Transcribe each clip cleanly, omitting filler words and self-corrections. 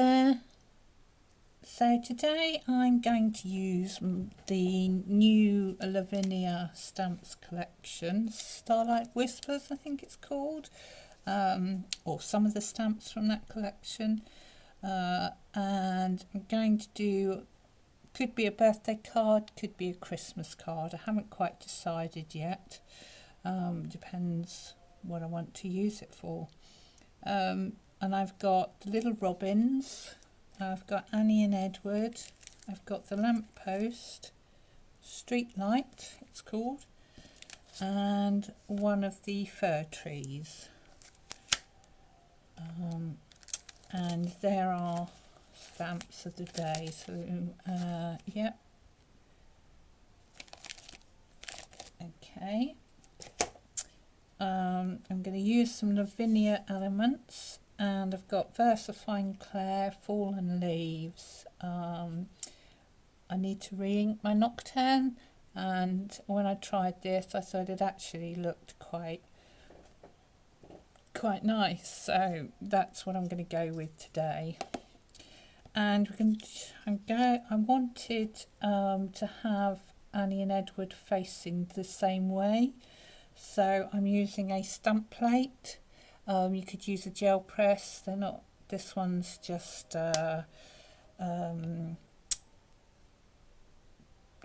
there. So today I'm going to use the new Lavinia Stamps collection, Starlight Whispers I think it's called, or some of the stamps from that collection, and I'm going to do, could be a birthday card, could be a Christmas card. I haven't quite decided yet, depends what I want to use it for. And I've got the little robins, I've got Annie and Edward, I've got the Lamppost, Street Light it's called, and one of the Fir Trees. And there are stamps of the day, so yeah, okay. I'm going to use some Lavinia elements, and I've got Versifying Clay, Fallen Leaves. I need to re-ink my Nocturne, and when I tried this I thought it actually looked quite nice, so that's what I'm going to go with today. And I wanted to have Annie and Edward facing the same way, so I'm using a stamp plate. You could use a gel press, they're not, this one's just I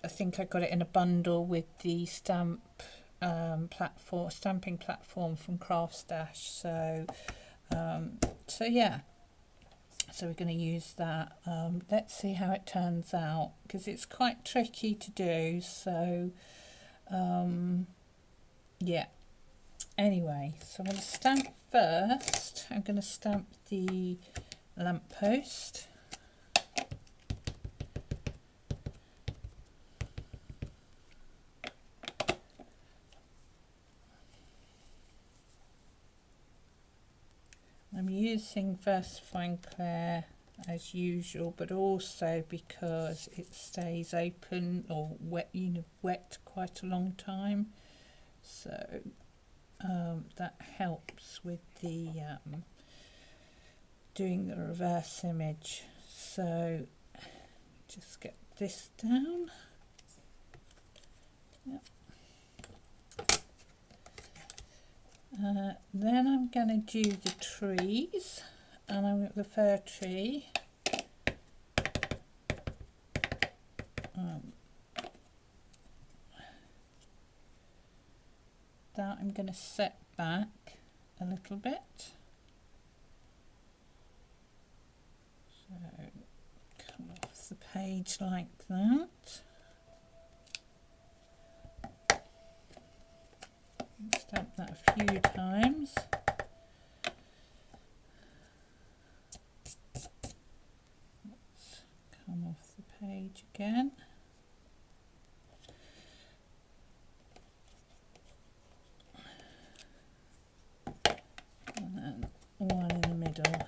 think I got it in a bundle with the stamping platform from Craft Stash, so yeah, so we're going to use that. Let's see how it turns out, because it's quite tricky to do, so yeah. Anyway, so I'm going to stamp first. I'm going to stamp the Lamppost. I'm using Versifying Clay as usual, but also because it stays open or wet, wet quite a long time, so that helps with the doing the reverse image. So just get this down. Yep. Then I'm going to do the trees, and I'm at the Fir Tree. That I'm going to set back a little bit. So come off the page like that. Stamp that a few times. Let's come off the page again. And then one in the middle.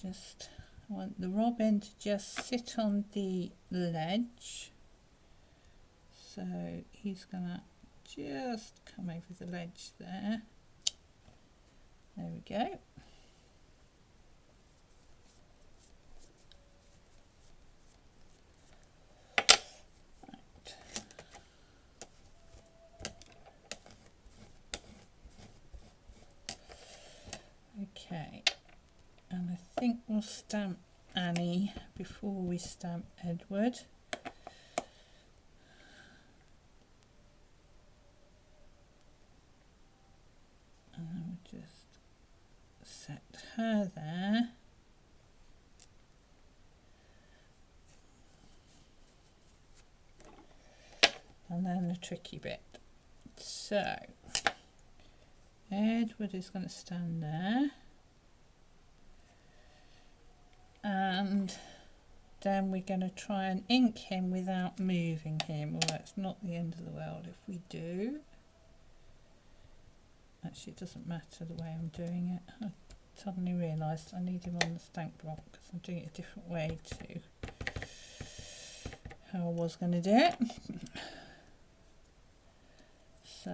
I want the robin to just sit on the ledge, so he's gonna just come over the ledge there. There we go. Right. Okay. And I think we'll stamp Annie before we stamp Edward. And then we'll just set her there. And then the tricky bit. So Edward is going to stand there. And then we're going to try and ink him without moving him. Well, that's not the end of the world if we do. Actually, it doesn't matter the way I'm doing it. I suddenly realised I need him on the stamp block because I'm doing it a different way to how I was going to do it. So,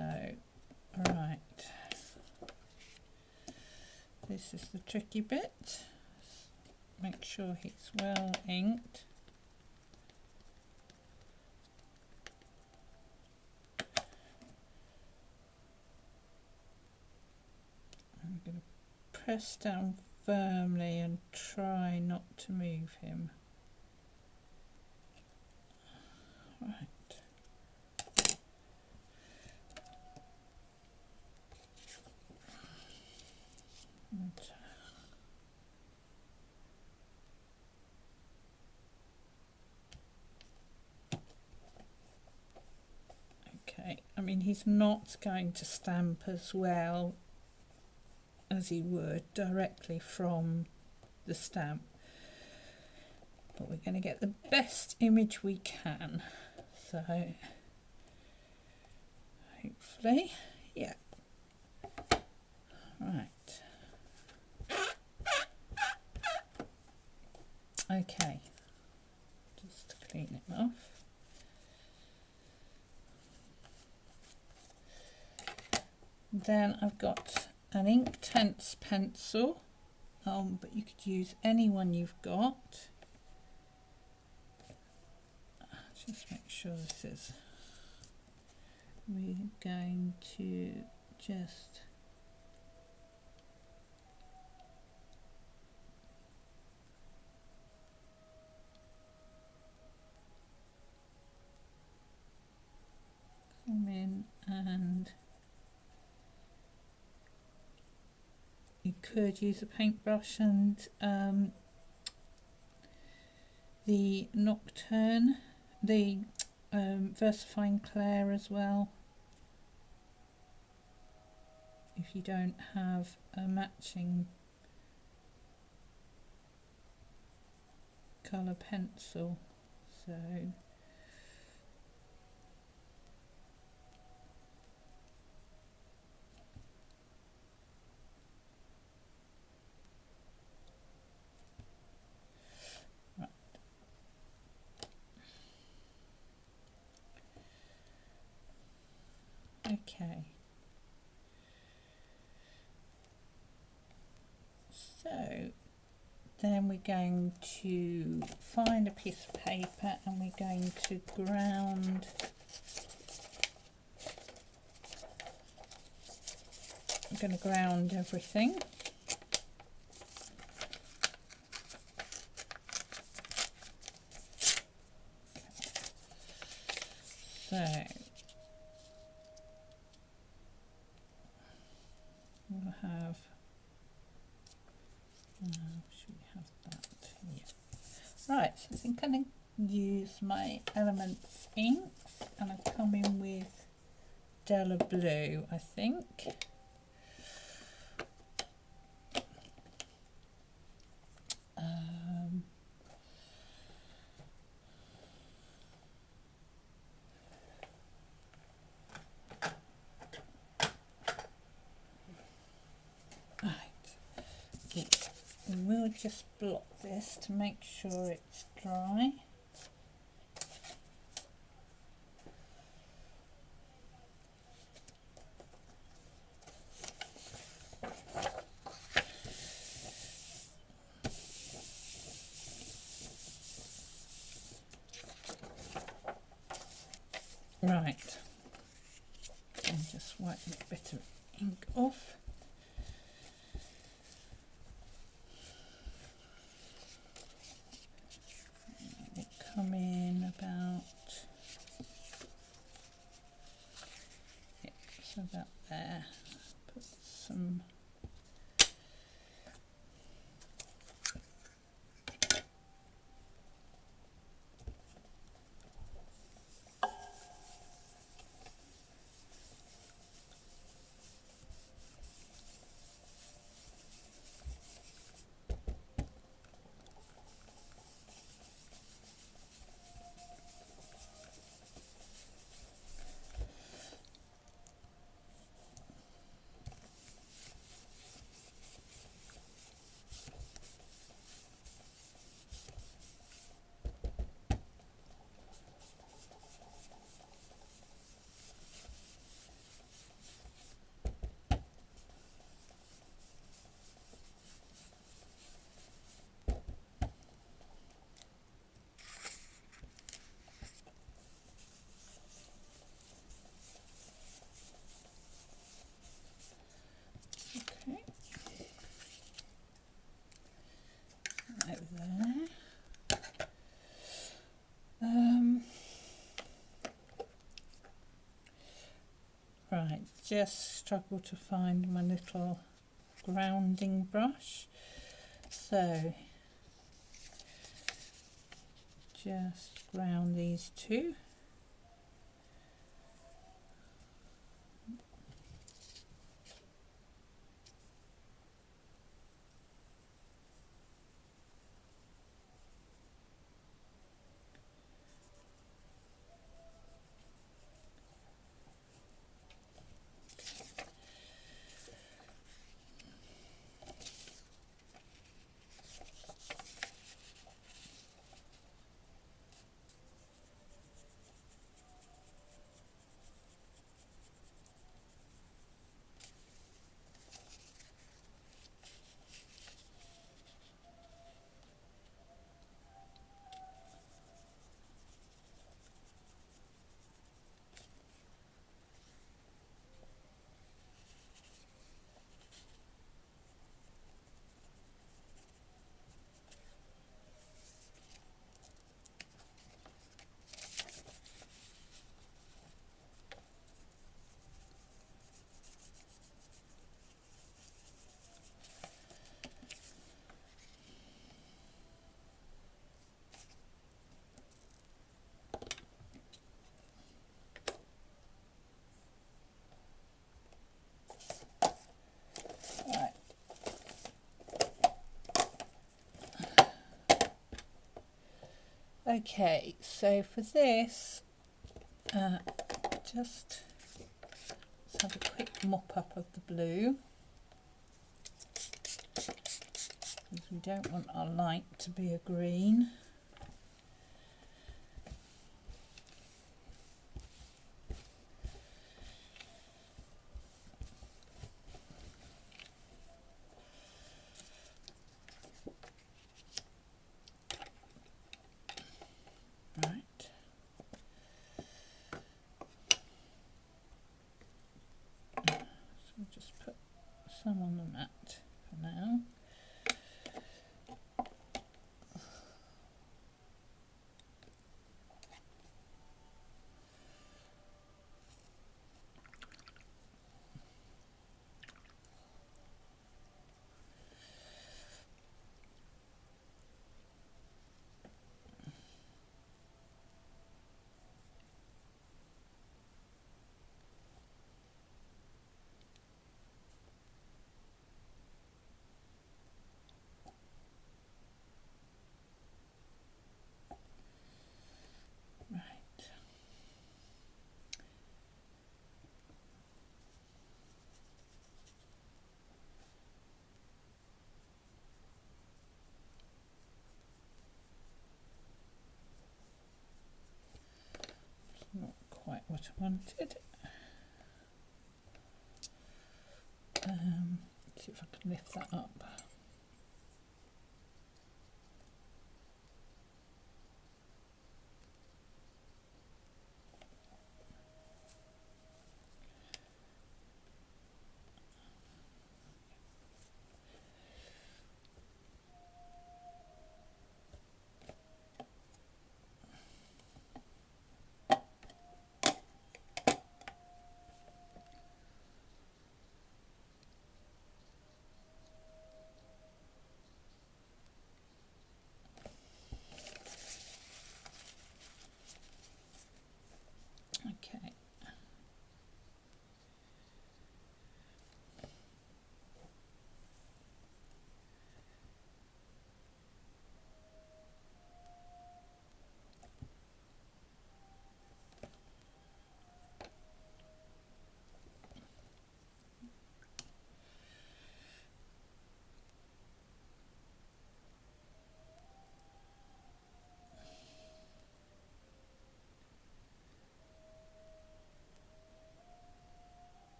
right, this is the tricky bit. Make sure he's well inked. I'm going to press down firmly and try not to move him. Right. And okay, I mean, he's not going to stamp as well as he would directly from the stamp, but we're going to get the best image we can. So hopefully, yeah. Right. Okay, just to clean him off. Then I've got an Inktense pencil, but you could use any one you've got. Just make sure this is. We're going to just come in, and you could use a paintbrush and the Nocturne, the VersaFine Clair as well, if you don't have a matching colour pencil. So right. Okay, so then we're going to find a piece of paper and we're going to ground everything. So we'll have, should we have that? Yeah. Right, so I think I'm going to use my Elements inks, and I've come in with Della Blue, I think. We'll just block this to make sure it's dry. Right, and just wipe a bit of ink off. Come in about, yeah, so about there. Put some just struggle to find my little grounding brush, so just ground these two. Okay, so for this, just let's have a quick mop up of the blue, because we don't want our light to be a green. Just put some on the mat for now. Not quite what I wanted. See if I can lift that up.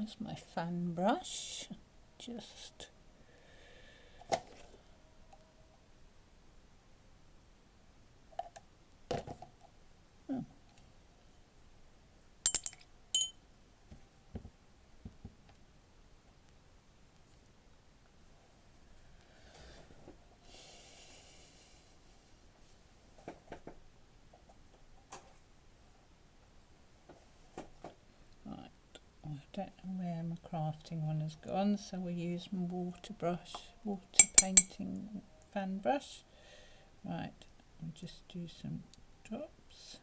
There's my fan brush. Just I don't know where my crafting one has gone, so we'll use my water painting fan brush. Right, I'll just do some drops.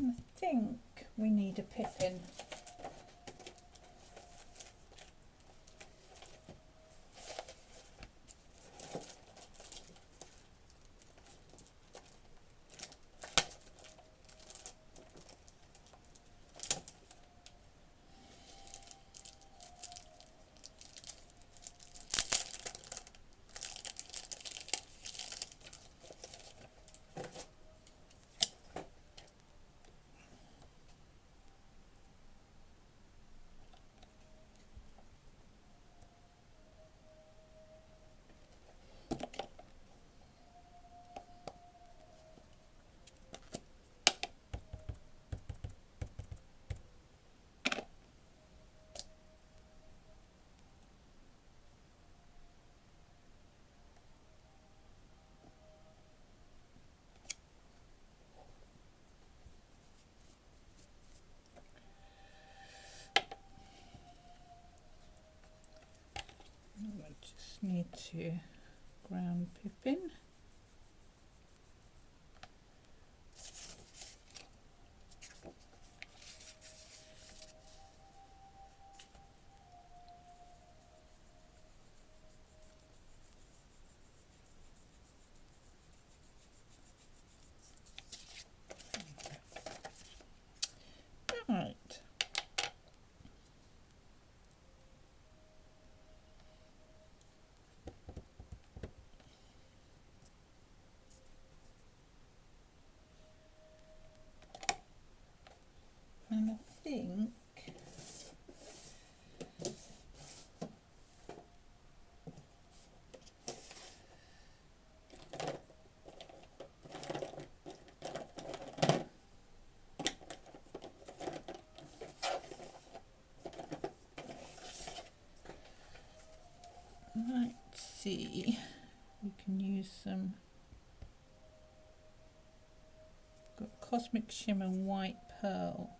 I think we need a Pippin. I just need to ground Pippin. Right. And I think let's see, we can use some, got Cosmic Shimmer White Pearl,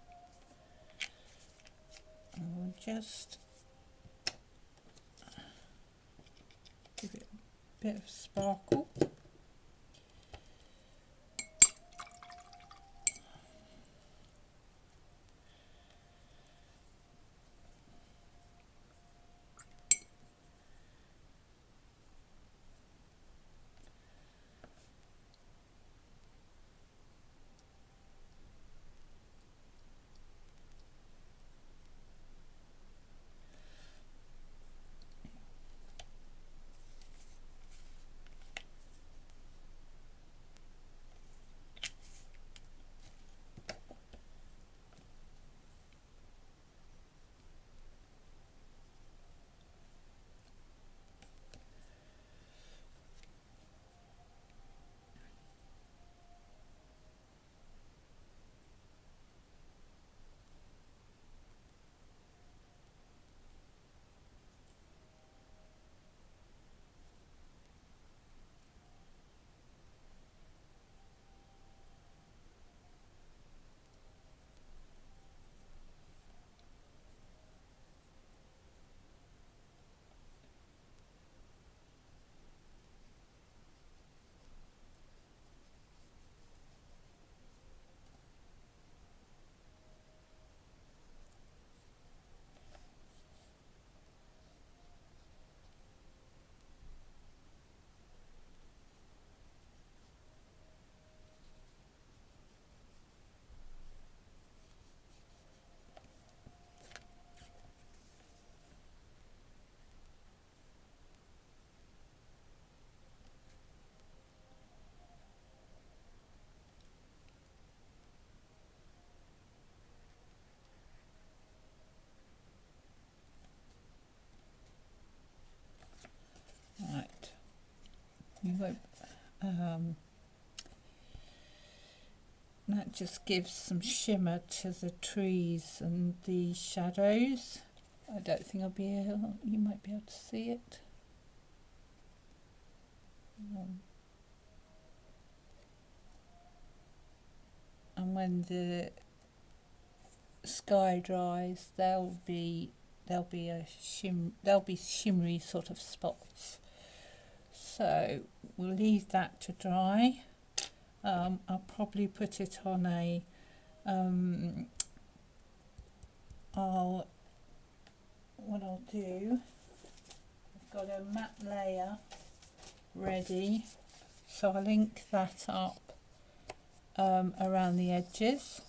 and we'll just give it a bit of sparkle. You won't, that just gives some shimmer to the trees and the shadows. I don't think I'll be able, you might be able to see it. And when the sky dries, there'll be shimmery sort of spots. So we'll leave that to dry. I'll probably put it on a what I'll do, I've got a matte layer ready, so I'll ink that up around the edges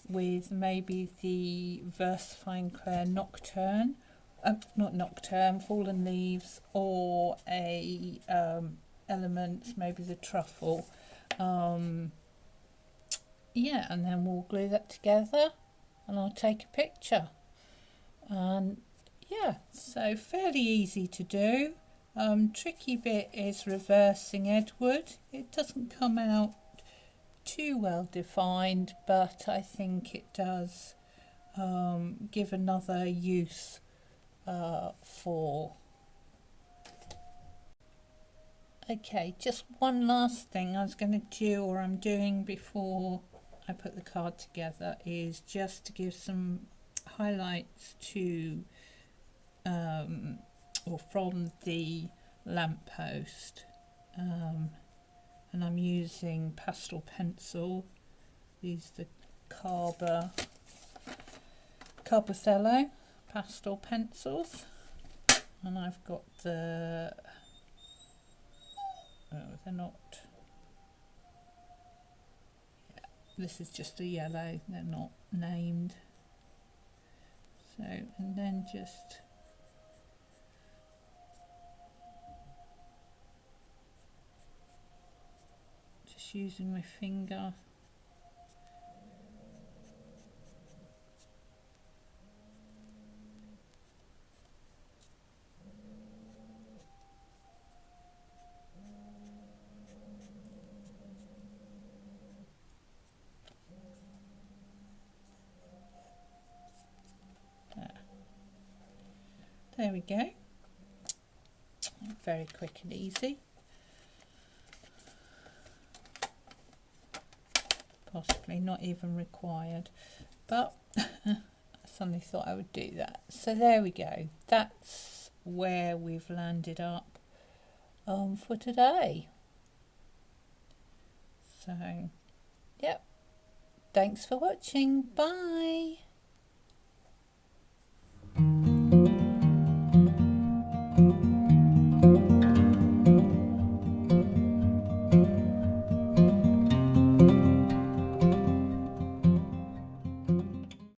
with maybe the VersaFine Clair Nocturne, not Nocturne, Fallen Leaves, or a Elements, maybe the Truffle. Yeah, and then we'll glue that together and I'll take a picture. And yeah, so fairly easy to do. Tricky bit is reversing Edward. It doesn't come out too well defined, but I think it does give another use for. Okay, just one last thing I was going to do, or I'm doing before I put the card together, is just to give some highlights to or from the Lamppost, and I'm using pastel pencil. These are the Carbothello pastel pencils, and I've got the they're not, yeah, this is just a yellow, they're not named. So, and then just using my finger. There we go. Very quick and easy. Possibly not even required, but I suddenly thought I would do that. So there we go. That's where we've landed up for today. So, yep. Thanks for watching. Bye.